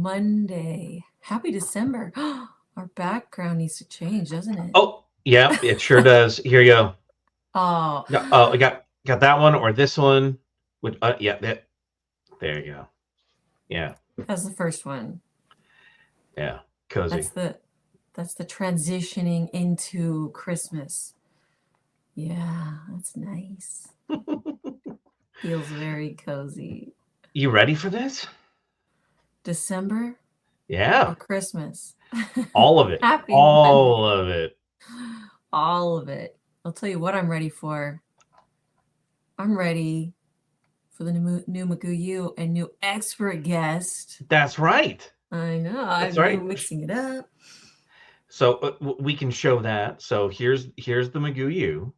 Monday. Happy December. Our background needs to change, doesn't it? Oh, yeah, it sure does. Here you go. Oh, No, oh, I got that one or this one. Yeah, there you go. Yeah, that's the first one. yeah, cozy. That's the that's the transitioning into Christmas. Yeah, that's nice. Feels very cozy. You ready for this? December Yeah, or Christmas? all of it, Happy all Monday. of it. All of it. I'll tell you what I'm ready for. I'm ready for the new Magoo U and new expert guest. That's right. I know, That's I'm new right. mixing it up. So we can show that. So here's the Magoo U,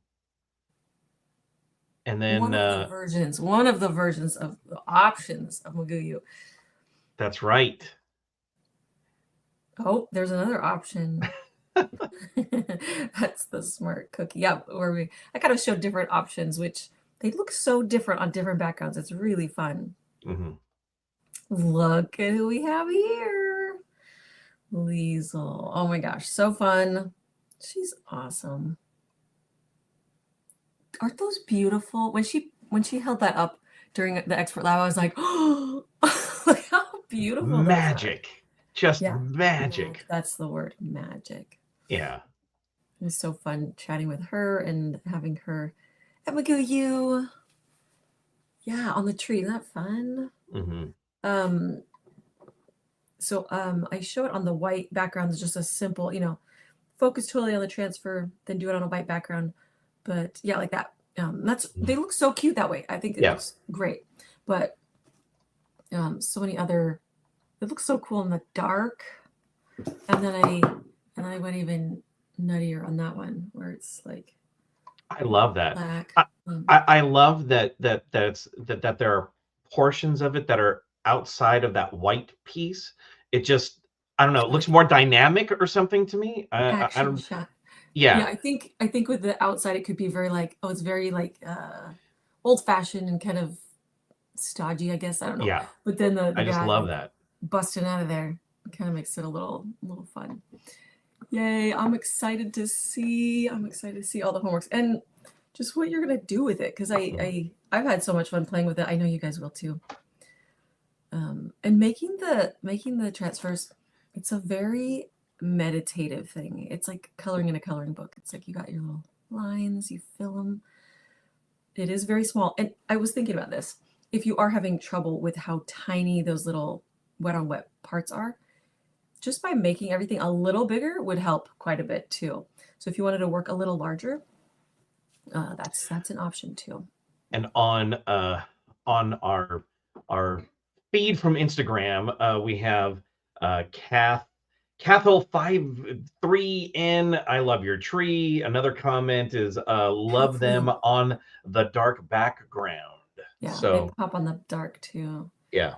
and then One of the versions of the options of Magoo U. that's right. Oh, there's another option. That's the smart cookie. Yeah, I kind of showed different options, which they look so different on different backgrounds. It's really fun. Mm-hmm. Look at who we have here. Liesel. Oh my gosh, so fun. She's awesome. Aren't those beautiful? When she held that up during the expert lab, I was like, oh, look how beautiful those are. Magic, just Yeah, magic. that's the word, magic. Yeah. It was so fun chatting with her and having her at Magoo U. Yeah, on the tree. Isn't that fun? Mm-hmm. Um, so I show it on the white background. It's just a simple, focus totally on the transfer, then do it on a white background. But yeah, like that. They look so cute that way. I think it Yeah. looks great. But so many other. It looks so cool in the dark. And then I went even nuttier on that one where it's like I love that. black. I love that there are portions of it that are outside of that white piece. It just, I don't know, it looks more dynamic or something to me. I Action don't. shot. Yeah, Yeah. I think with the outside it could be very like, oh, it's very like old fashioned and kind of stodgy, I guess. I don't know. Yeah. But then the I just guy love like that. busting out of there kind of makes it a little fun. Yay, I'm excited to see. I'm excited to see all the homeworks and just what you're gonna do with it, because I've had so much fun playing with it. I know you guys will too. And making the transfers, it's a very meditative thing. It's like coloring in a coloring book. It's like you got your little lines, you fill them. It is very small. And I was thinking about this. If you are having trouble with how tiny those little wet on wet parts are, just by making everything a little bigger would help quite a bit too. So if you wanted to work a little larger, that's an option too. And on our feed from Instagram, we have Cathol53N, I love your tree. Another comment is love them Kathleen. on the dark background. Yeah, they So pop on the dark too. yeah.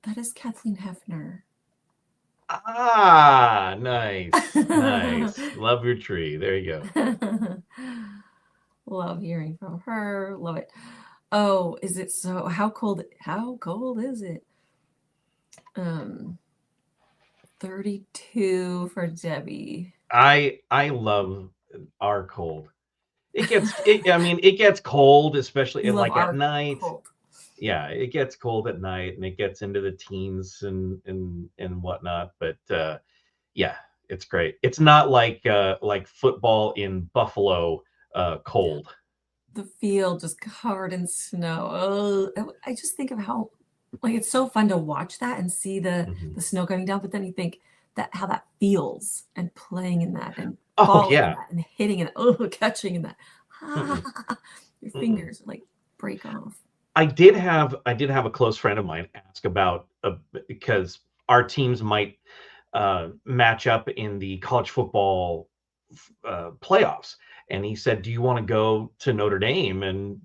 That is Kathleen Hefner. Ah, nice. Nice. Love your tree. There you go. Love hearing from her. Love it. Oh, is it so? How cold is it? 32 for Debbie. I love our cold. I mean, it gets cold, especially You love like at our night. cold. Yeah, it gets cold at night and it gets into the teens and whatnot. But yeah, it's great. It's not like football in Buffalo cold. The field just covered in snow. Oh, I just think of how, like, it's so fun to watch that and see Mhm. the snow coming down. But then you think that how that feels and playing in that and Oh falling in yeah. that and hitting it. Oh, catching in that. Mm-mm, Your mm-mm. fingers like break off. I did have a close friend of mine ask about because our teams might match up in the college football playoffs, and he said, "Do you want to go to Notre Dame and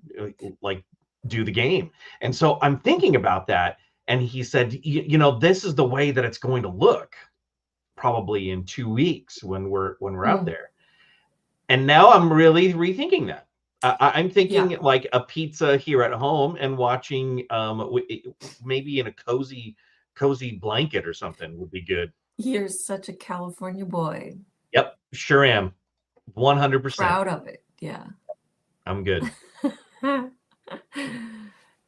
like do the game?" And so I'm thinking about that, and he said, this is the way that it's going to look probably in 2 weeks when we're out Mm, there." And now I'm really rethinking that. I'm yeah. thinking like a pizza here at home and watching maybe in a cozy blanket or something would be good. You're such a California boy. Yep, sure am. 100%. Proud of it. Yeah. I'm good.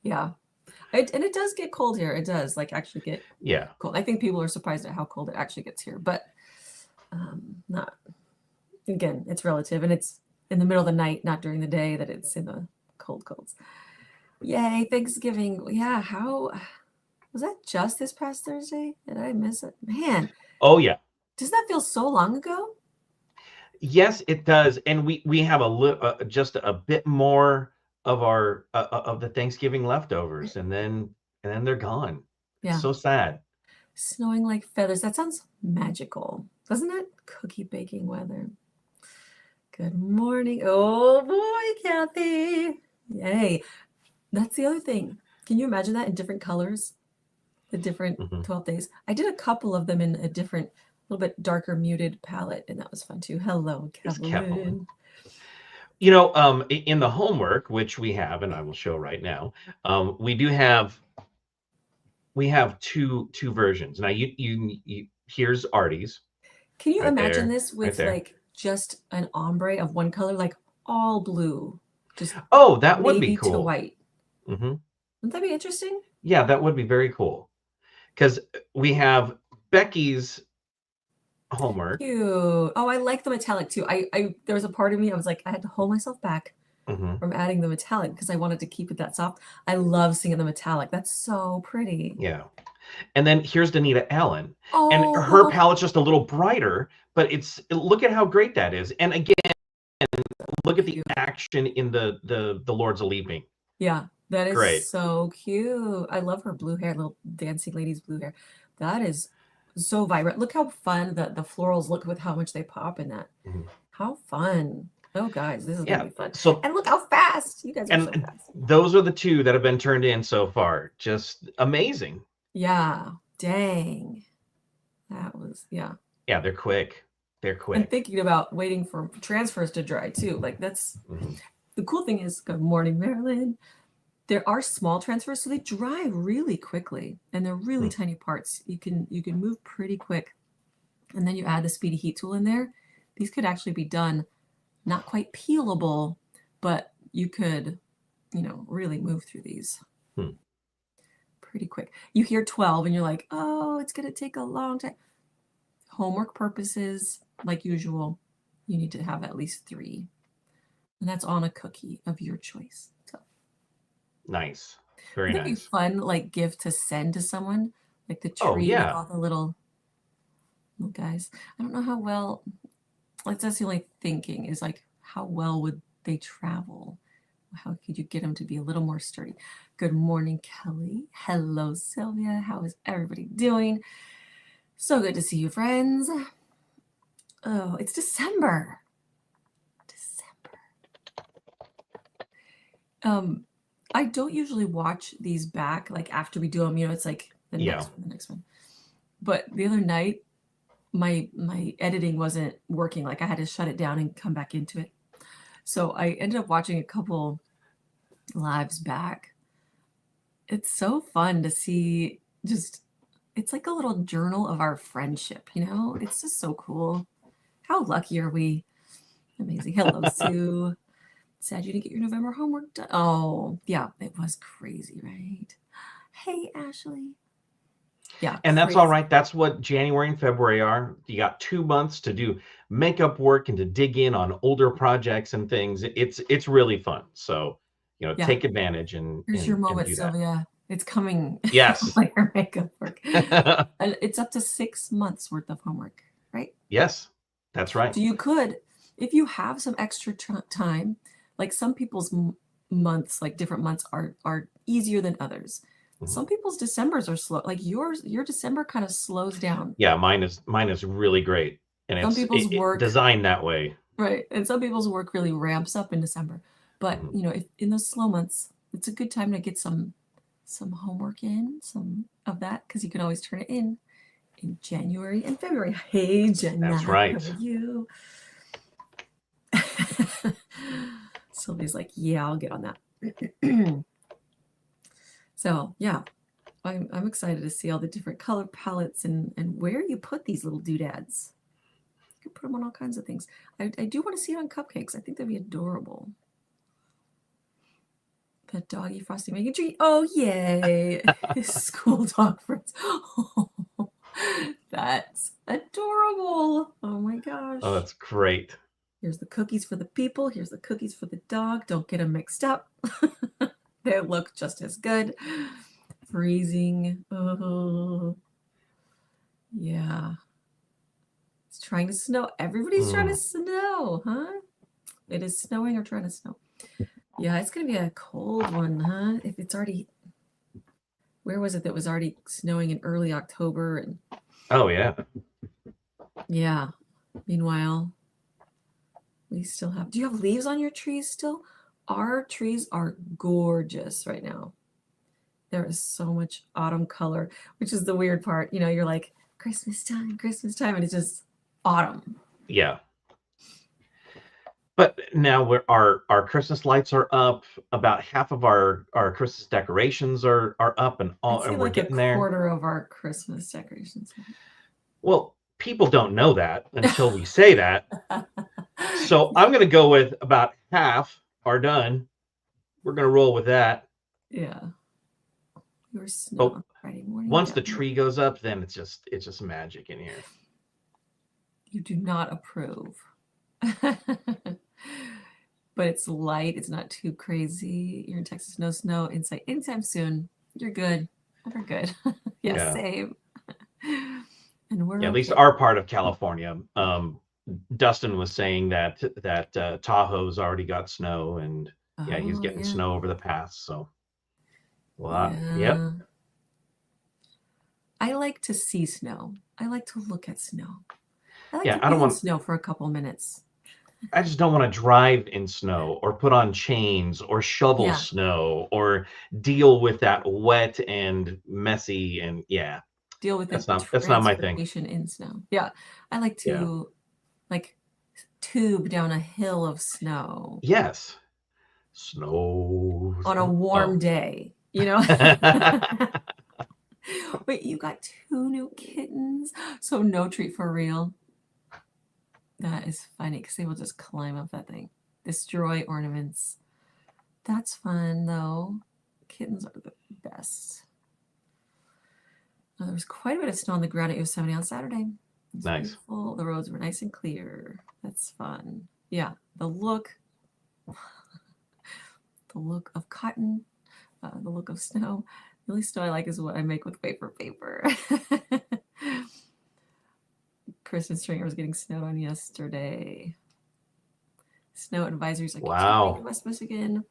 Yeah. And it does get cold here. It does like actually get Yeah. cold. I think people are surprised at how cold it actually gets here, but not, again, it's relative, and it's in the middle of the night, not during the day, that it's in the colds. Yay, Thanksgiving. Yeah, how was that just this past Thursday? Did I miss it? Man, Oh yeah. does that feel so long ago? Yes, it does. And we have just a bit more of our of the Thanksgiving leftovers, and then they're gone. It's Yeah. so sad. Snowing like feathers. That sounds magical, doesn't it? Cookie baking weather. Good morning. Oh boy, Kathy. Yay. That's the other thing. Can you imagine that in different colors? The different Mhm. 12 days. I did a couple of them in a different, little bit darker muted palette, and that was fun too. Hello, It's Kevin. Kevin. In the homework, which we have, and I will show right now, we have two versions. Now you here's Artie's Can you right imagine there, this right with there. like just an ombre of one color, like all blue, just Oh, that would be navy to cool. white? Hmm. Wouldn't that be interesting? Yeah, that would be very cool. Because we have Becky's homework. Cute. Oh, I like the metallic too. I there was a part of me, I was like, I had to hold myself back Hmm. from adding the metallic because I wanted to keep it that soft. I love seeing the metallic. That's so pretty. Yeah. And then here's Danita Allen. And her Oh, palette's just a little brighter, but look at how great that is. And again, look at the cute. action in the Lords of Leaping. Yeah, that is Great. so cute. I love her blue hair, little dancing lady's blue hair. That is so vibrant. Look how fun the florals look with how much they pop in that. Mhm. How fun. Oh, guys, this is gonna Yeah. be fun. So And look how fast. You guys are so and fast. those are the two that have been turned in so far. Just amazing. Yeah, dang. That was, yeah. Yeah, they're quick. They're And quick. thinking about waiting for transfers to dry too. Like that's Mhm. the cool thing is, good morning, Maryland. There are small transfers, so they dry really quickly, and they're really tiny parts. You can move pretty quick, and then you add the speedy heat tool in there. These could actually be done, not quite peelable, but you could, really move through these Hmm. pretty quick. You hear 12 and you're like, oh, it's gonna take a long time. Homework purposes, like usual, you need to have at least 3, and that's on a cookie of your choice. So Nice. Very that'd be nice. fun, like gift to send to someone, like the Oh tree with yeah. all the little guys. I don't know how well. That's the only thinking is like how well would they travel? How could you get them to be a little more sturdy? Good morning, Kelly. Hello, Sylvia. How is everybody doing? So good to see you, friends. Oh, it's December. I don't usually watch these back like after we do them. It's like the next one. But the other night, my editing wasn't working. Like I had to shut it down and come back into it. So I ended up watching a couple lives back. It's so fun to see. Just it's like a little journal of our friendship. It's just so cool. How lucky are we? Amazing. Hello, Sue. Sad you didn't get your November homework done. Oh, yeah, it was crazy, right? Hey, Ashley. Yeah, And that's crazy. all right. That's what January and February are. You got 2 months to do makeup work and to dig in on older projects and things. It's really fun. So, Yeah. take advantage and Here's your moment, do that. Sylvia. It's coming. Yes. Like your makeup work. And it's up to 6 months worth of homework, right? Yes, that's right. So you could, if you have some extra time, like some people's months, like different months are easier than others. Some people's Decembers are slow. Like your December kind of slows down. Yeah, mine is really great, and Some people's work designed that way. Right. And some people's work really ramps up in December. But, if in those slow months, it's a good time to get some homework in, some of that, because you can always turn it in January and February. Hey, Jenna. That's right. How are you? Sylvia's like, yeah, I'll get on that. So, yeah. I'm excited to see all the different color palettes and where you put these little doodads. You can put them on all kinds of things. I do want to see it on cupcakes. I think that'd be adorable. The doggy Frosty making treat. Oh, yay. His school dog friends. Oh, that's adorable. Oh my gosh. Oh, that's great. Here's the cookies for the people. Here's the cookies for the dog. Don't get them mixed up. They look just as good. Freezing. Oh, yeah. It's trying to snow. Everybody's trying to snow, huh? It is snowing or trying to snow. Yeah, it's going to be a cold one, huh? If it's already, where was it that was already snowing in early October? And Oh, yeah. yeah. Meanwhile, we still have, do you have leaves on your trees still? Our trees are gorgeous right now. There is so much autumn color, which is the weird part. You know, you're like, Christmas time, and it's just autumn. Yeah. But now our Christmas lights are up. About half of our Christmas decorations are up, and I'd say we're like getting a there. quarter of our Christmas decorations. Well, people don't know that until we say that. So I'm going to go with about half are done. We're going to roll with that. Yeah. Your snow on Friday morning. Once the tree goes up, then it's just magic in here. You do not approve. But it's light. It's not too crazy. You're in Texas, no snow inside anytime soon. You're good. We're good. Yeah, same. And we're at least our part of California. Dustin was saying that Tahoe's already got snow, and he's getting snow over the pass. So, yep. I like to see snow. I like to look at snow. I like to I don't want snow for a couple minutes. I just don't want to drive in snow or put on chains or shovel snow or deal with that wet and messy and deal with that's not my thing. In snow. Yeah, I like to like tube down a hill of snow. Yes, snow on a warm day. You know. Wait, you got 2 new kittens, so no treat for real. That is funny because they will just climb up that thing, destroy ornaments. That's fun though. Kittens are the best. There was quite a bit of snow on the ground at Yosemite on Saturday. Nice. Beautiful. The roads were nice and clear. That's fun. Yeah, the look of cotton, the look of snow. The only snow I like is what I make with wafer paper. Kristen Stringer was getting snowed on yesterday. Snow advisories like in West Michigan,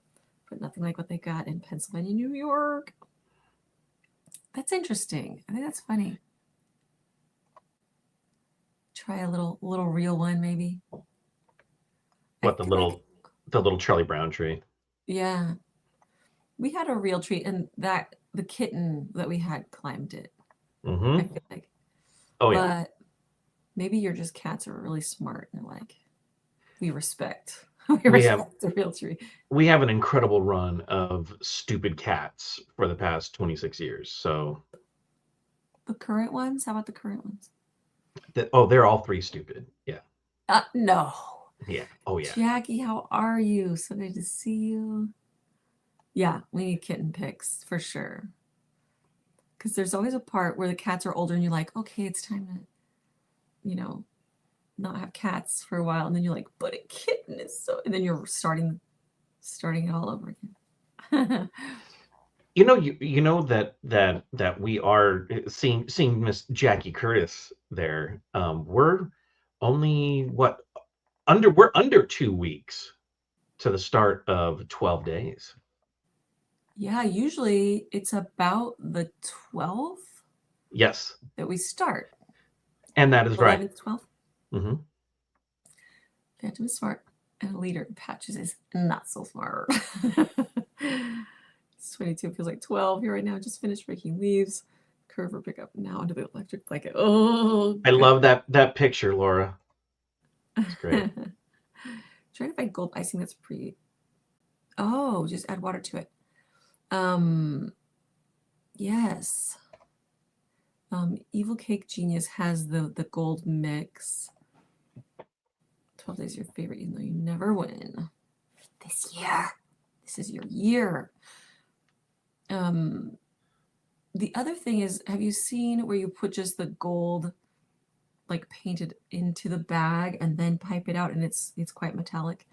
but nothing like what they got in Pennsylvania, New York. That's interesting. I think that's funny. Try a little real one, maybe. What the little Charlie Brown tree? Yeah, we had a real tree, and that the kitten that we had climbed it. Mm-hmm. I feel like. Oh yeah. But maybe you're just cats are really smart and like we respect. We respect the real tree. We have an incredible run of stupid cats for the past 26 years. So the current ones? How about the current ones? They're all 3 stupid. Yeah. No. Yeah. Oh yeah. Jackie, how are you? So good to see you. Yeah, we need kitten pics for sure. Because there's always a part where the cats are older and you're like, okay, it's time to, not have cats for a while. And then you're like, but a kitten is so, and then you're starting it all over again. You know that we are seeing Miss Jackie Curtis there. We're only we're under 2 weeks to the start of 12 days. Yeah, usually it's about the 12th. Yes. That we start. And that is 11th, right. 12th. Mm-hmm. Phantom is smart, and a leader. Patches is not so smart. 22 feels like 12 here right now. Just finished raking leaves. Curve pick up now under the electric blanket. Oh, I love that picture, Laura. It's great. Trying to find gold icing that's pretty. Oh, just add water to it. Yes. Evil Cake Genius has the gold mix. 12 days your favorite, even though you never win. This year. This is your year. The other thing is, have you seen where you put just the gold like painted into the bag and then pipe it out, and it's quite metallic?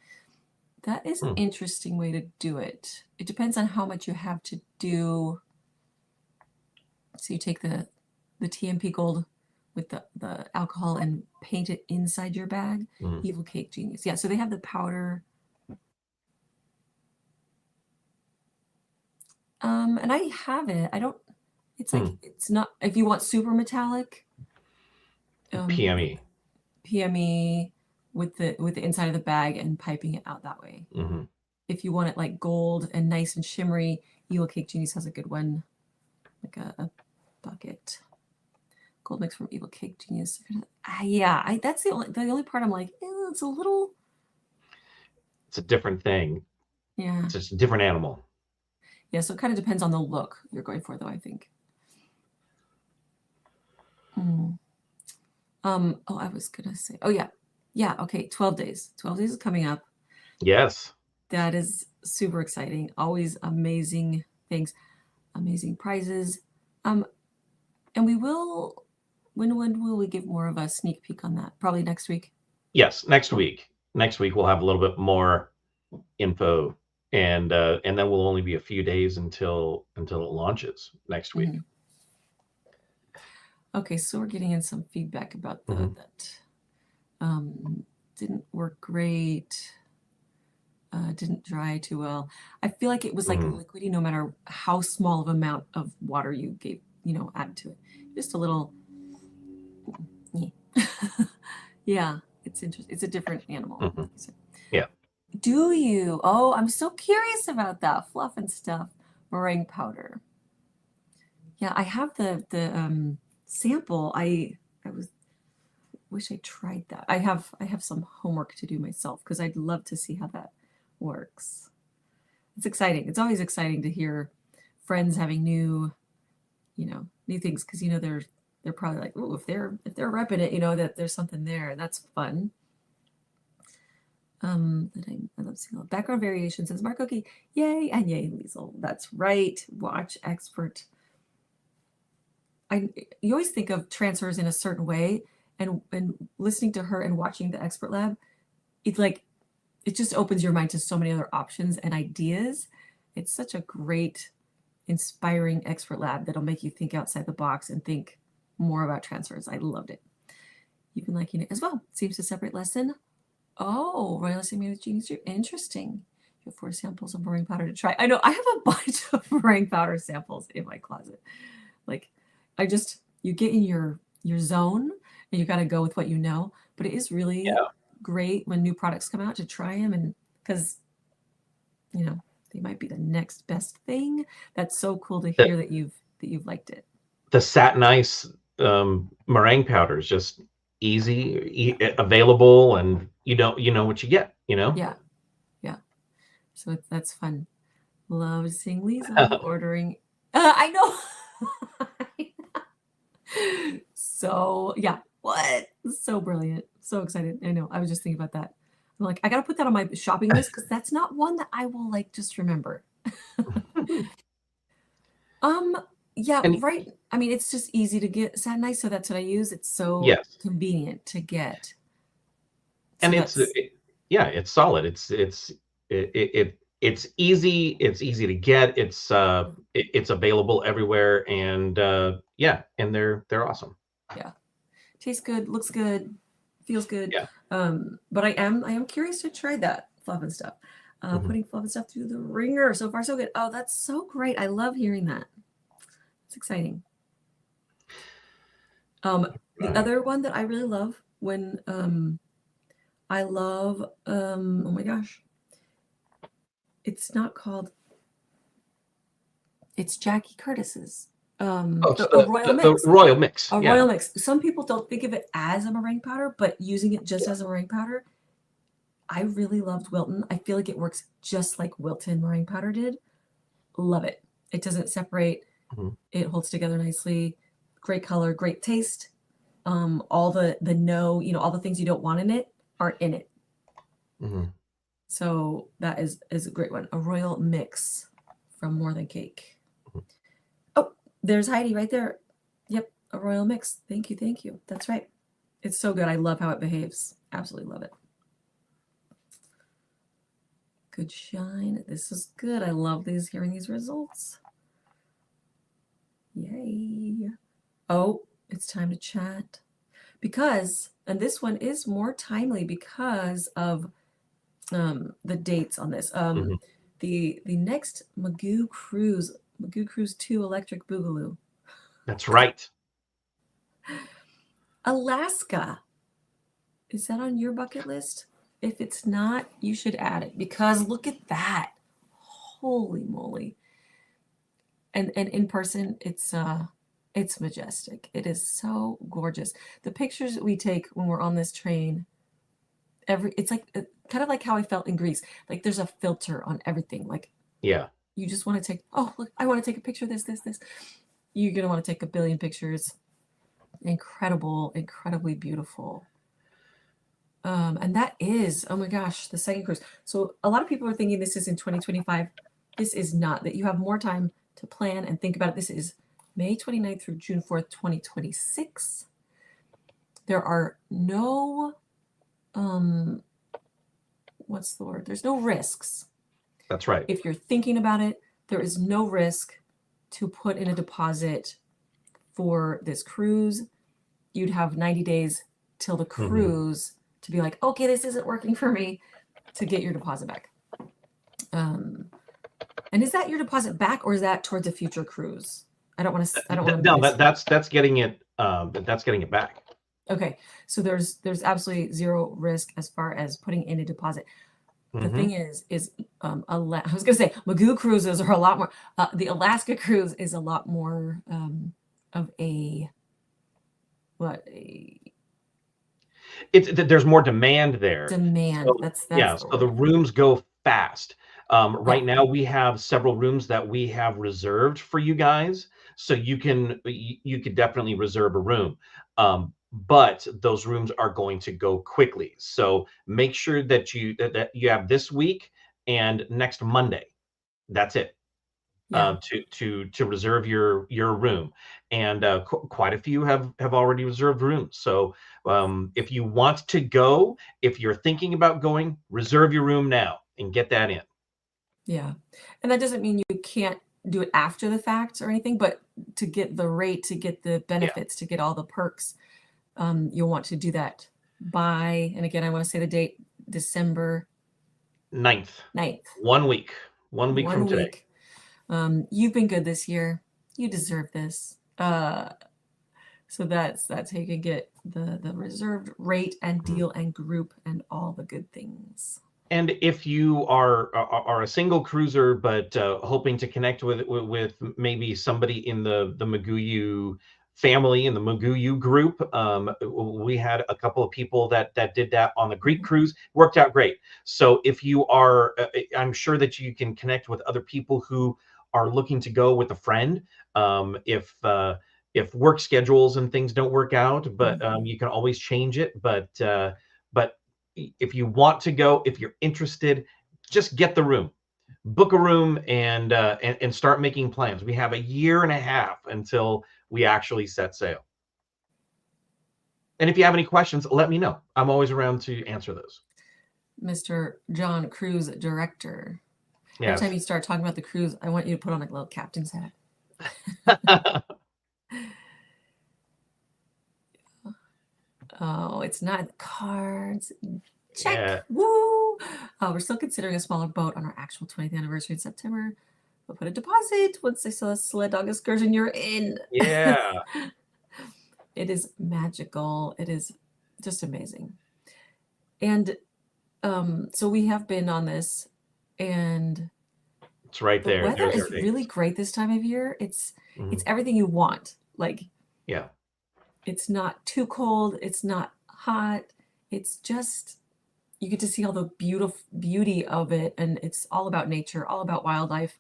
That is an interesting way to do it. It depends on how much you have to do. So you take the TMP gold with the alcohol and paint it inside your bag. Evil Cake Genius. Yeah, so they have the powder. And I have it. I don't, it's like, it's not, if you want super metallic. PME. PME with the inside of the bag and piping it out that way. If you want it like gold and nice and shimmery, Evil Cake Genius has a good one, like a bucket. Gold mix from Evil Cake Genius. Yeah, that's the only part I'm like, it's a little. It's a different thing. Yeah. It's just a different animal. Yeah, so it kind of depends on the look you're going for, though, I think. Oh, I was gonna say, yeah, okay, 12 days. 12 days is coming up. Yes. That is super exciting. Always amazing things, amazing prizes. And we will. When will we give more of a sneak peek on that? Probably next week. Yes, next week. Next week we'll have a little bit more info, and then we'll only be a few days until it launches next week. Okay, so we're getting in some feedback about that. Didn't work great. Didn't dry too well. I feel like it was like liquidy, no matter how small of amount of water you gave, add to it. Just a little. Yeah, it's interesting. It's a different animal. Yeah. Do you? Oh, I'm so curious about that fluff and stuff meringue powder. Yeah, I have the sample. I wish I tried that. I have some homework to do myself because I'd love to see how that works. It's exciting. It's always exciting to hear friends having new things, because they're probably like, oh, if they're repping it, that there's something there, and that's fun. That I love seeing background variation, says Mark. Okay, yay and yay, Liesel. That's right. Watch expert. You always think of transfers in a certain way, and listening to her and watching the expert lab, it's like it just opens your mind to so many other options and ideas. It's such a great, inspiring expert lab that'll make you think outside the box and think more about transfers. I loved it. You've been liking it as well. Seems to separate lesson. Oh, royalty made with genius. Interesting. You have 4 samples of meringue powder to try. I know I have a bunch of meringue powder samples in my closet. Like, you get in your zone and you got to go with what you know. But it is really great when new products come out to try them, and because they might be the next best thing. That's so cool to hear that you've liked it. The satin ice meringue powder is just easy, available, and you know what you get. Yeah. So that's fun. Love seeing Lisa ordering. I know. So yeah, what? So brilliant. So excited. I know. I was just thinking about that. I'm like, I gotta put that on my shopping list because that's not one that I will just remember. Yeah, right. I mean, it's just easy to get satin ice, so that's what I use. It's so convenient to get. And it's solid. It's easy. It's easy to get. It's available everywhere, and and they're awesome. Yeah, tastes good, looks good, feels good. Yeah. But I am curious to try that fluff and stuff. Putting fluff and stuff through the ringer. So far, so good. Oh, that's so great. I love hearing that. It's exciting. The other one that I really love when I love oh my gosh, it's not called, it's Jackie Curtis's the royal mix. Royal mix. Some people don't think of it as a meringue powder, but using it just as a meringue powder, I really loved Wilton. I feel like it works just like Wilton meringue powder did. Love it. It doesn't separate. Mhm. It holds together nicely. Great color, great taste. All the no, all the things you don't want in it aren't in it. Mhm. So that is a great one. A royal mix from More Than Cake. Mhm. Oh, there's Heidi right there. Yep, a royal mix. Thank you, thank you. That's right. It's so good. I love how it behaves. Absolutely love it. Good shine. This is good. I love hearing these results. Yay. Oh, it's time to chat. Because, and this one is more timely because of the dates on this. Mhm. The next McGoo Cruise 2 Electric Boogaloo. That's right. Alaska. Is that on your bucket list? If it's not, you should add it because look at that. Holy moly. And in person, it's majestic. It is so gorgeous. The pictures that we take when we're on this train, it's like kind of like how I felt in Greece. Like there's a filter on everything. Like Yeah. you just want to take, oh, look, I want to take a picture of this. You're going to want to take a billion pictures. Incredible, incredibly beautiful. And that is, oh my gosh, the second cruise. So a lot of people are thinking this is in 2025. This is not. That you have more time to plan and think about it. This is May 29th through June 4th, 2026. There are no, what's the word? There's no risks. That's right. If you're thinking about it, there is no risk to put in a deposit for this cruise. You'd have 90 days till the cruise to be like, okay, this isn't working for me, to get your deposit back. And is that your deposit back or is that towards a future cruise? I don't want to. No, that's getting it. That's getting it back. Okay, so there's absolutely zero risk as far as putting in a deposit. The thing is I was gonna say McGoo cruises are a lot more. The Alaska cruise is a lot more of a There's more demand there. demand. So, That's yeah, the so the word. rooms go fast. Right Yeah. now we have several rooms that we have reserved for you guys, so you could definitely reserve a room. But those rooms are going to go quickly. So make sure that you have this week and next Monday. That's it. Yeah. To reserve your room, and quite a few have already reserved rooms. So if you want to go, if you're thinking about going, reserve your room now and get that in. Yeah. And that doesn't mean you can't do it after the fact or anything, but to get the rate, to get the benefits, to get all the perks, you'll want to do that by, and again, I want to say the date, December 9th. 9th. 1 week. 1 week from 1 today. week. You've been good this year. You deserve this. So that's how you can get the reserved rate and deal and group and all the good things. And if you are a single cruiser but hoping to connect with maybe somebody in the Maguyu family, in the Maguyu group, we had a couple of people that did that on the Greek cruise. Worked out great. So if you are, I'm sure that you can connect with other people who are looking to go with a friend. If work schedules and things don't work out, but you can always change it. But if you want to go, if you're interested, just get the room, book a room, and start making plans. We have a year and a half until we actually set sail. And if you have any questions, let me know. I'm always around to answer those. Mr. John Cruise Director. Yes. Every time you start talking about the cruise, I want you to put on a little captain's hat. Oh, it's not the cards. Check. Yeah. Woo! We're still considering a smaller boat on our actual 20th anniversary in September. We'll put a deposit. Once they sell a sled dog excursion, you're in. Yeah. It is magical. It is just amazing. And so we have been on this, and it's right there. The weather is really great this time of year. It's everything you want. Like, yeah. It's not too cold. It's not hot. It's just, you get to see all the beauty of it. And it's all about nature, all about wildlife.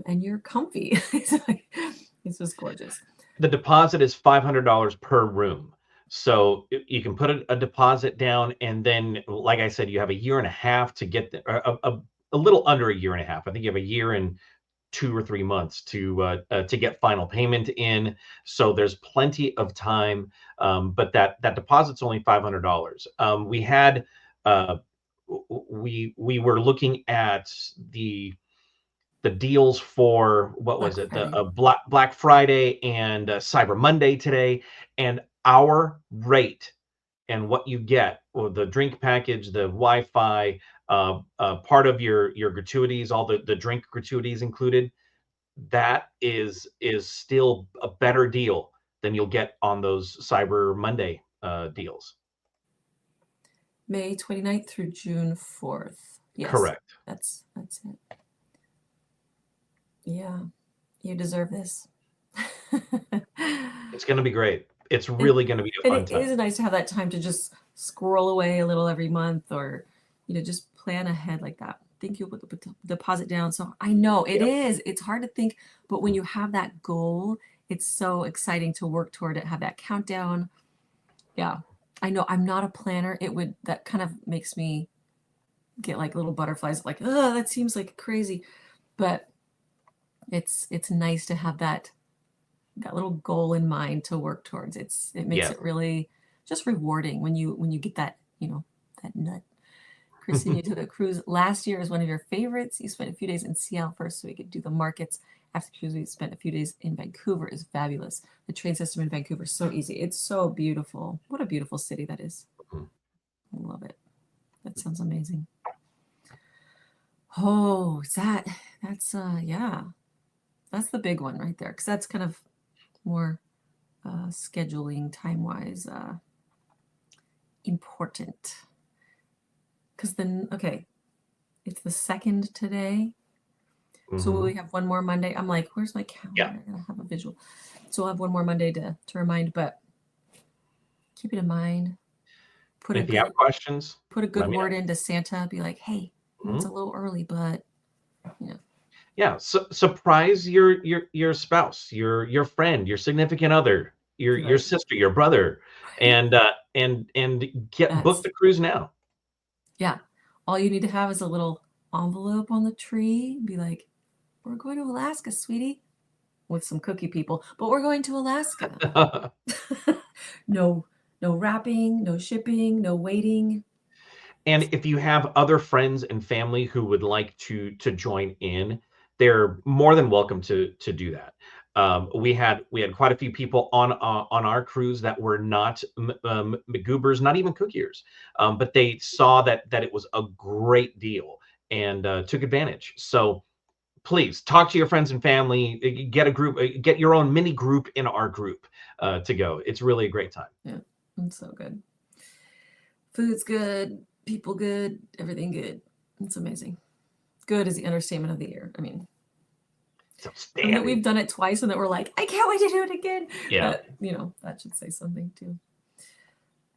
and you're comfy. It's just gorgeous. The deposit is $500 per room. So you can put a deposit down, and then, like I said, you have a year and a half to get a little under a year and a half. I think you have a year and 2 or 3 months to get final payment in. So there's plenty of time. But that deposit's only $500. We had we were looking at the deals for, what was it, the Black Friday and Cyber Monday today, and our rate and what you get, or the drink package, the Wi-Fi, part of your gratuities, all the drink gratuities included, that is still a better deal than you'll get on those Cyber Monday deals. May 29th through June 4th. Yes, correct. That's it. Yeah, you deserve this. It's going to be great. It's really going to be a fun time. It is nice to have that time to just scroll away a little every month, or just plan ahead like that. Think you'll put the deposit down. So I know it is. It's hard to think, but when you have that goal, it's so exciting to work toward it. Have that countdown. Yeah, I know. I'm not a planner. That kind of makes me get like little butterflies. Like, oh, that seems like crazy, but it's nice to have that little goal in mind to work towards. It makes it really just rewarding when you get that that nut. Kristen, you took a cruise last year. Is one of your favorites. You spent a few days in Seattle first so we could do the markets. After the cruise, we spent a few days in Vancouver. Is fabulous. The train system in Vancouver is so easy. It's so beautiful. What a beautiful city that is. I love it. That sounds amazing. Oh, that's that's the big one right there, because that's kind of more scheduling time-wise important. Because then, okay, it's the 2nd today. So will we have one more Monday? I'm like, where's my calendar? I'm going to have a visual. So we'll have one more Monday to remind, but keep it in mind. If you have questions, put a good word into Santa. Be like, hey, it's a little early, but yeah, surprise your spouse, your friend, your significant other, your sister, your brother, and book the cruise now. Yeah, all you need to have is a little envelope on the tree. Be like, we're going to Alaska, sweetie, with some cookie people, but we're going to Alaska. No wrapping, no shipping, no waiting. And if you have other friends and family who would like to join in, they're more than welcome to do that. We had quite a few people on our cruise that were not McGoobers, not even cookiers, but they saw that it was a great deal and took advantage. So please talk to your friends and family. Get a group, get your own mini group in our group to go. It's really a great time. Yeah, it's so good. Food's good, people good, everything good. It's amazing. Good is the understatement of the year. I mean, and that we've done it twice and that we're like, I can't wait to do it again. Yeah. That should say something too.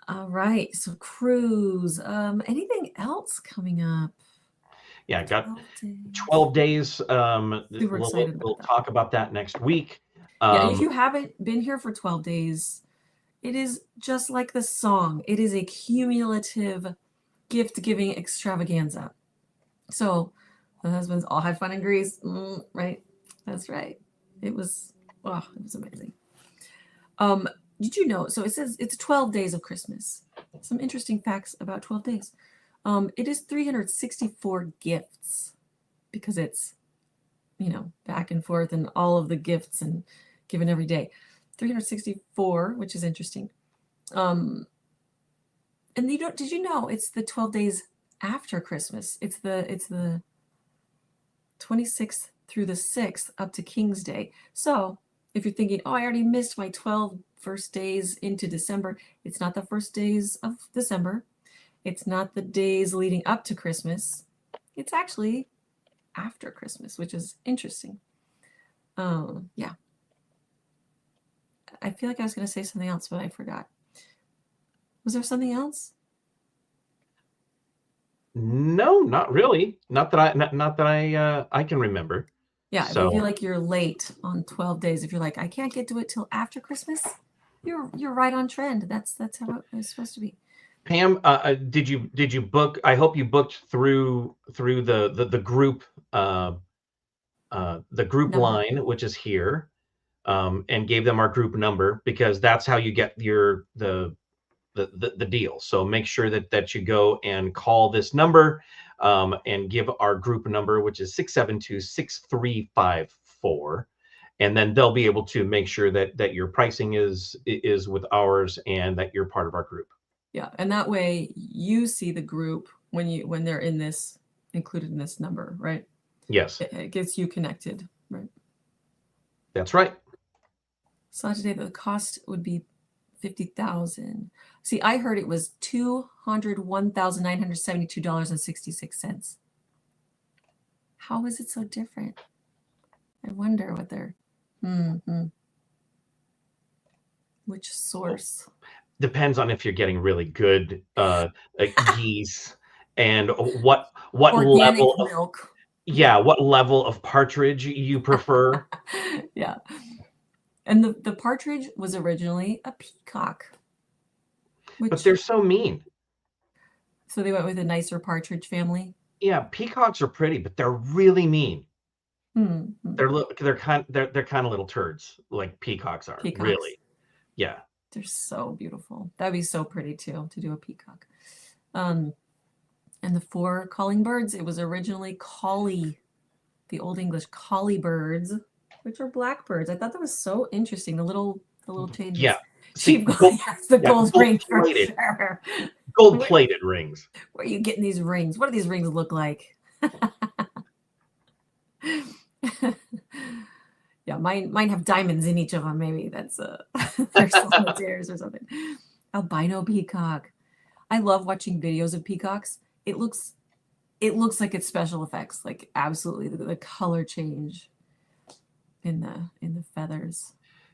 All right. So cruise. Anything else coming up? Yeah, got 12 days. Super excited we'll talk about that next week. Yeah, if you haven't been here for 12 days, it is just like the song. It is a cumulative gift-giving extravaganza. So the husbands all had fun in Greece, right? That's right. It was amazing. Did you know? So it says it's 12 days of Christmas. Some interesting facts about 12 days. It is 364 gifts because it's, back and forth and all of the gifts and given every day. 364, which is interesting. And did you know it's the 12 days after Christmas? It's the 26th through the 6th up to King's Day. So if you're thinking, oh, I already missed my 12 first days into December, it's not the first days of December. It's not the days leading up to Christmas. It's actually after Christmas, which is interesting. Yeah. I feel like I was going to say something else, but I forgot. Was there something else? No, not really. Not that I can remember. Yeah, if you So feel like you're late on 12 days, if you're like, I can't get to it till after Christmas, you're right on trend. That's how it's supposed to be. Pam, did you book? I hope you booked through the group the group Number. line, which is here, and gave them our group number, because that's how you get the deal. So make sure that you go and call this number, and give our group number, which is 672-6354, and then they'll be able to make sure that your pricing is with ours and that you're part of our group. Yeah, and that way you see the group when they're in this included in this number, right? Yes, It gets you connected, right? that's right. Saw today that the cost would be 50,000. See, I heard it was $201,972.66. How is it so different? I wonder what they're which source. Depends on if you're getting really good geese, and what Organic level of, milk. yeah, what level of partridge you prefer. Yeah. And the partridge was originally a peacock. But they're so mean. So they went with a nicer partridge family. Yeah, peacocks are pretty, but they're really mean. Mm-hmm. They're kind of little turds, like peacocks are. Peacocks. Really. Yeah. They're so beautiful. That'd be so pretty too, to do a peacock. And the 4 calling birds, it was originally collie, the Old English collie birds, which are blackbirds. I thought that was so interesting. The little changes. Yeah. Sheep, yes, the gold ring for sure. Gold-plated rings. Where are you getting these rings? What do these rings look like? Yeah, mine have diamonds in each of them. Maybe that's they're solitaires or something. Albino peacock. I love watching videos of peacocks. It looks like it's special effects, like absolutely the color change in the feathers.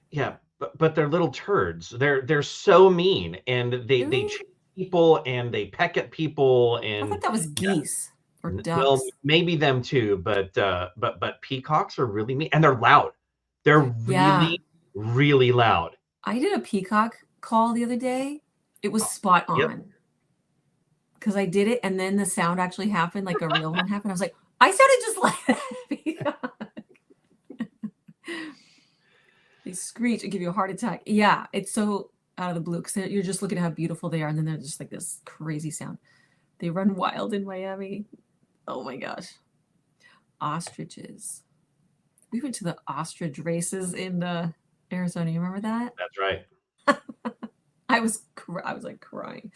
Yeah, but they're little turds. They're so mean, and they chase people and they peck at people, I and thought that was geese or ducks. well, maybe them too, but peacocks are really mean, and they're loud. They're really, really loud. I did a peacock call the other day. It was spot on. Because I did it, and then the sound actually happened, like a real one happened. I was like, I sounded just like that peacock. They screech and give you a heart attack. Yeah, it's so out of the blue, because you're just looking at how beautiful they are, and then they're just like this crazy sound. They run wild in Miami. Oh my gosh. Ostriches. We went to the ostrich races in Arizona. You remember that? That's right. I was like crying.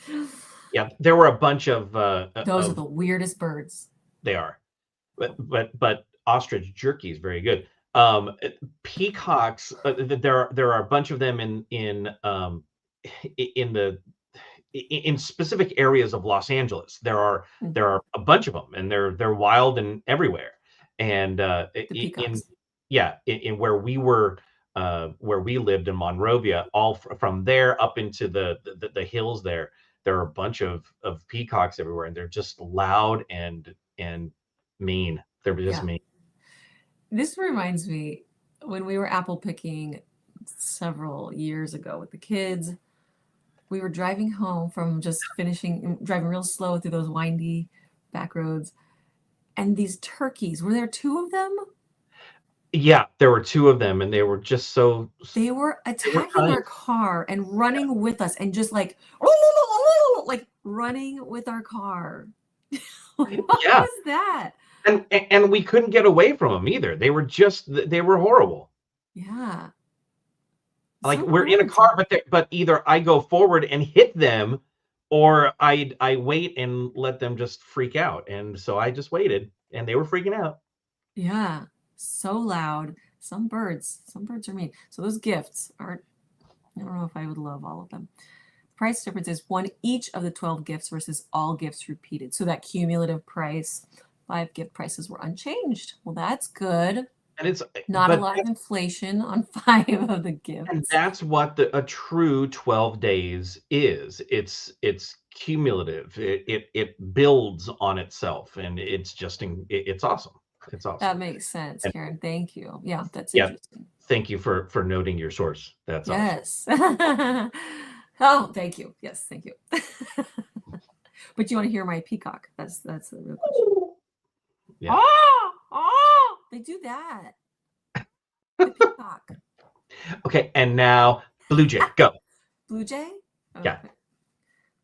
Yeah, there were a bunch of those are the weirdest birds. They are, but ostrich jerky is very good. Peacocks, there are a bunch of them in specific areas of Los Angeles. There are a bunch of them, and they're wild and everywhere. And in where we were, where we lived in Monrovia, all from there up into the hills there are a bunch of peacocks everywhere, and they're just loud and mean. They're just mean. This reminds me when we were apple picking several years ago with the kids. We were driving home from just driving real slow through those windy back roads, and these turkeys, were there 2 of them? Yeah, there were 2 of them, and they were just so. They were attacking our car and running with us, and just like running with our car. What was that? And we couldn't get away from them either. They were horrible. Yeah. Like, we're in a car, but either I go forward and hit them, or I wait and let them just freak out. And so I just waited, and they were freaking out. Yeah. So loud. Some birds are mean. So those gifts aren't, I don't know if I would love all of them. The price difference is 1 each of the 12 gifts versus all gifts repeated. So that cumulative price, 5 gift prices were unchanged. Well, that's good. And it's not a lot of inflation on 5 of the gifts. And that's what a true 12 days is. It's cumulative. It builds on itself, and it's awesome. It's awesome. That makes sense, And Karen. Thank you. Yeah, that's yeah, interesting. thank you for noting your source. That's awesome. Yes. Oh, thank you. Yes, thank you. But you want to hear my peacock? That's the real question. Yeah. Oh, they do that. The peacock. Okay, and now Blue Jay, go. Blue jay? Okay. Yeah.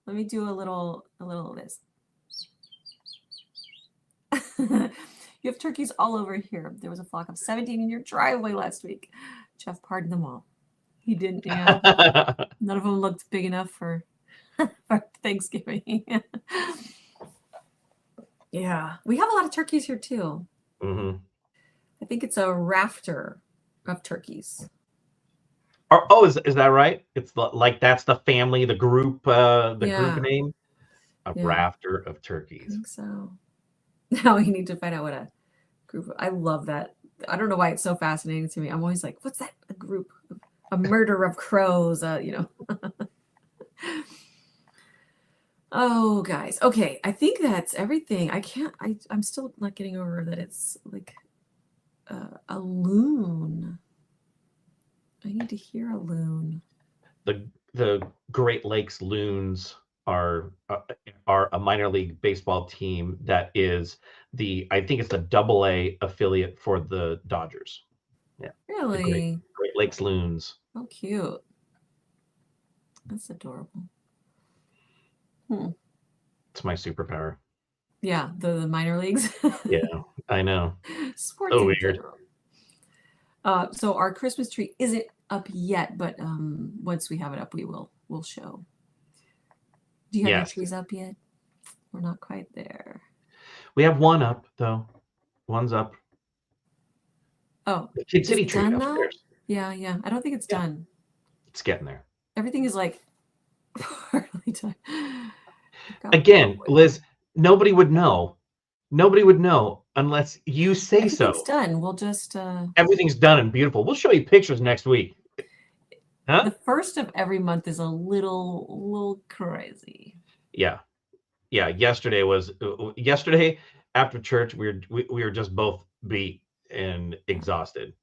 Let me do a little of this. You have turkeys all over here. There was a flock of 17 in your driveway last week. Jeff pardoned them all. He didn't, yeah. None of them looked big enough for Thanksgiving. Yeah, we have a lot of turkeys here too. Mm-hmm. I think it's a rafter of turkeys. Oh, is that right? It's like that's the family, the group group name. A rafter of I turkeys. think so. Now we need to find out what a group. I love that. I don't know why it's so fascinating to me. I'm always like, what's that? A group, a murder of crows. Oh, guys. Okay, I think that's everything. I'm still not getting over that it's like a loon. I need to hear a loon. The Great Lakes Loons are a minor league baseball team that is I think it's the AA affiliate for the Dodgers. Yeah. The Really? Great Lakes Loons. Oh, cute. That's adorable. It's my superpower. Yeah, the minor leagues. Yeah, I know. Sports So in weird. general. So our Christmas tree isn't up yet, but once we have it up, we'll show. Do you have your trees up yet? We're not quite there. We have one up though. One's up. Oh, the Kid City tree done upstairs. Now? Yeah. I don't think it's done. It's getting there. Everything is like partly done. Again, Liz, nobody would know. Nobody would know unless you say so. Everything's done. We'll just everything's done and beautiful. We'll show you pictures next week. Huh? The first of every month is a little crazy. Yeah. Yesterday after church, we were just both beat and exhausted.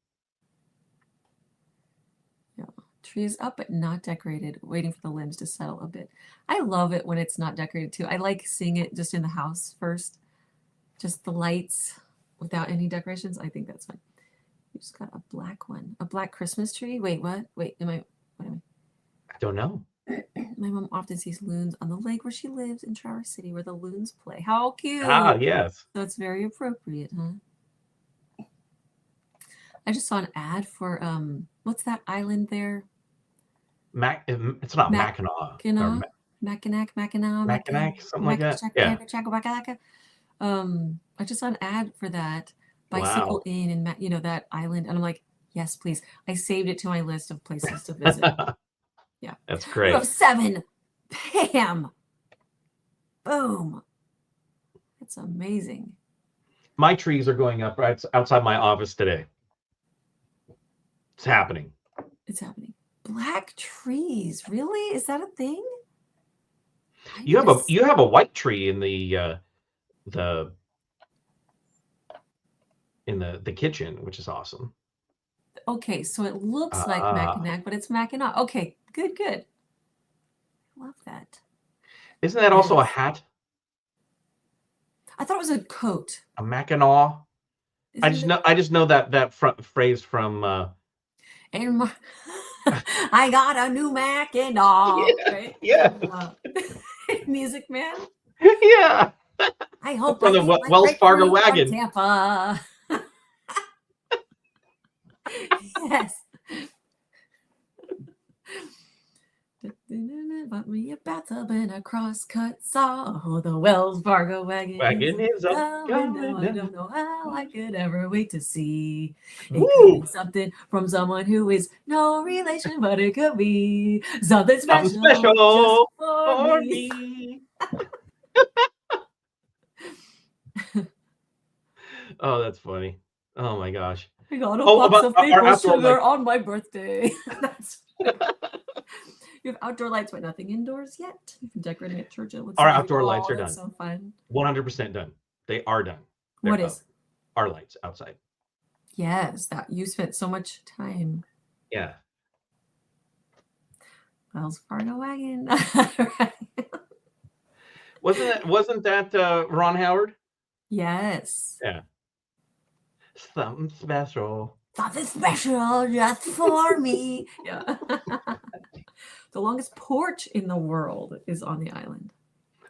Yeah. Trees up but not decorated, waiting for the limbs to settle a bit. I love it when it's not decorated too. I like seeing it just in the house first. Just the lights without any decorations. I think that's fun. You just got a black one. A black Christmas tree? Wait, what? Wait, what am I? I don't know. My mom often sees loons on the lake where she lives in Traverse City where the loons play. How cute. Ah, yes. So it's very appropriate, huh? I just saw an ad for what's that island there? It's not Mackinac. Mackinac, something like that. Yeah. I just saw an ad for that. Bicycle Inn and that island, and I'm like, yes, please. I saved it to my list of places to visit. Yeah, that's great. You have 7. Bam, boom. That's amazing. My trees are going up right outside my office today. It's happening. It's happening. Black trees, really? Is that a thing? You have a white tree in the kitchen, which is awesome. Okay, so it looks like Mackinac, but it's Mackinac. Okay, good. I love that. Isn't that also a hat? I thought it was a coat. A Mackinac. I just know that front phrase from. I got a new Mackinac. Yeah. Right? Yeah. Music Man. Yeah. I hope from the Wells Fargo wagon. Tampa. Yes. Bought me a bathtub and a crosscut saw. Oh, the Wells Fargo wagon is up. I don't know how I could ever wait to see. It could be something from someone who is no relation, but it could be something special just for me. Oh, that's funny. Oh my gosh. I got a box of maple sugar on my birthday. You have outdoor lights, but nothing indoors yet. You've been decorating at church. It looks our outdoor lights are done. So fun. 100% done. They are done. What is? our lights outside. Yes, that you spent so much time. Yeah. Wells Fargo wagon. Wasn't that Ron Howard? Yes. Yeah. Something special. Something special just for me. Yeah. The longest porch in the world is on the island.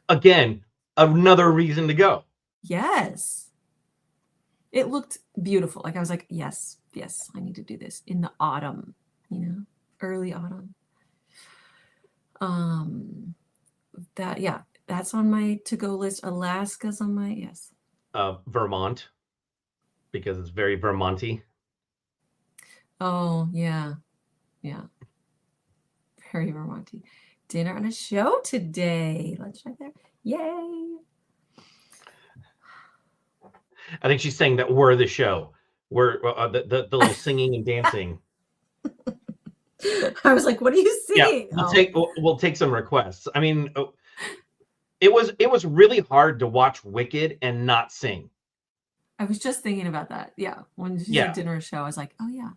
Again, another reason to go. Yes. It looked beautiful. Like I was like, yes, I need to do this in the autumn, early autumn. That's on my to-go list. Alaska's on my, yes. Vermont, because it's very Vermonty. Oh, yeah. Yeah. Very Vermonty. Dinner and a show today. Let's try there. Yay. I think she's saying that we're the show. We're the little singing and dancing. I was like, what are you singing? Yeah, we'll take some requests. I mean, it was really hard to watch Wicked and not sing. I was just thinking about that. Yeah, when she said dinner show, I was like, oh yeah.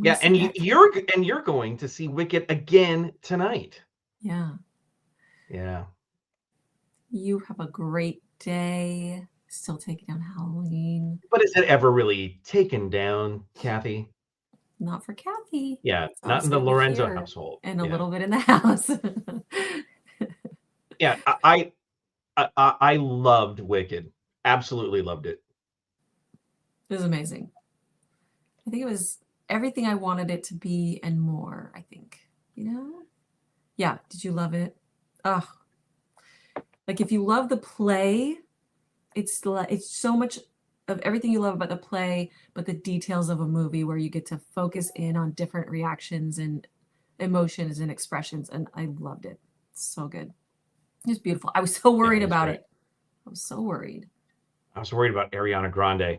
Yeah, and you're going to see Wicked again tonight. Yeah. Yeah. You have a great day. Still taking down Halloween. But is it ever really taken down, Kathy? Not for Kathy. Yeah, not in the Lorenzo household. And a little bit in the house. Yeah, I loved Wicked. Absolutely loved it. It was amazing. I think it was everything I wanted it to be and more, I think. Yeah, did you love it? Oh, like if you love the play, it's so much of everything you love about the play, but the details of a movie where you get to focus in on different reactions and emotions and expressions, and I loved it. So good. It was beautiful. I was so worried about it. I was so worried. I was worried about Ariana Grande.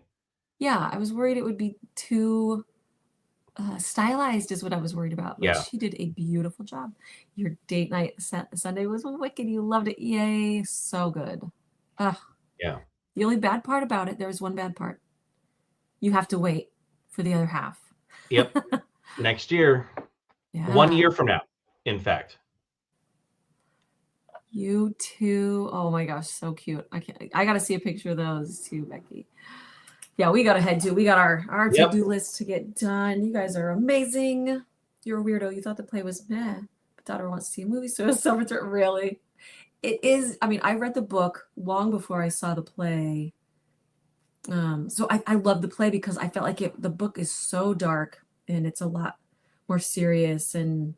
Yeah, I was worried it would be too stylized is what I was worried about. But she did a beautiful job. Your date night Sunday was wicked. You loved it. Yay. So good. Yeah. The only bad part about it, there was one bad part. You have to wait for the other half. Yep. Next year. Yeah. 1 year from now, in fact. You too. Oh my gosh, so cute. I got to see a picture of those too, Becky. Yeah, we got to head to. We got our to-do list to get done. You guys are amazing. You're a weirdo. You thought the play was meh, but daughter wants to see a movie, so it's over to it. Really? It is. I mean, I read the book long before I saw the play. So I love the play because I felt like the book is so dark and it's a lot more serious, and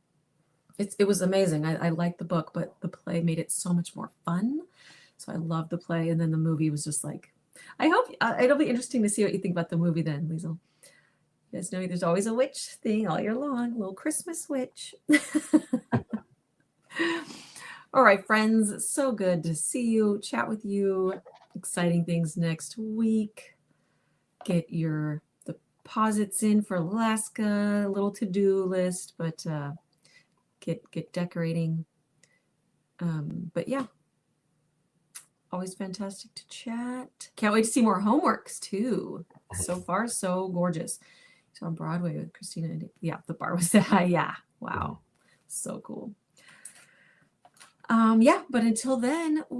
it was amazing. I liked the book, but the play made it so much more fun. So I loved the play, and then the movie was just like, I hope it'll be interesting to see what you think about the movie then, Liesl. You guys know there's always a witch thing all year long, a little Christmas witch. All right, friends, so good to see you, chat with you. Exciting things next week. Get your deposits in for Alaska, a little to-do list, but get decorating. But yeah, always fantastic to chat. Can't wait to see more homeworks too. So far, so gorgeous. So on Broadway with Christina. Yeah, the bar was that. Yeah, wow, so cool. Yeah, but until then.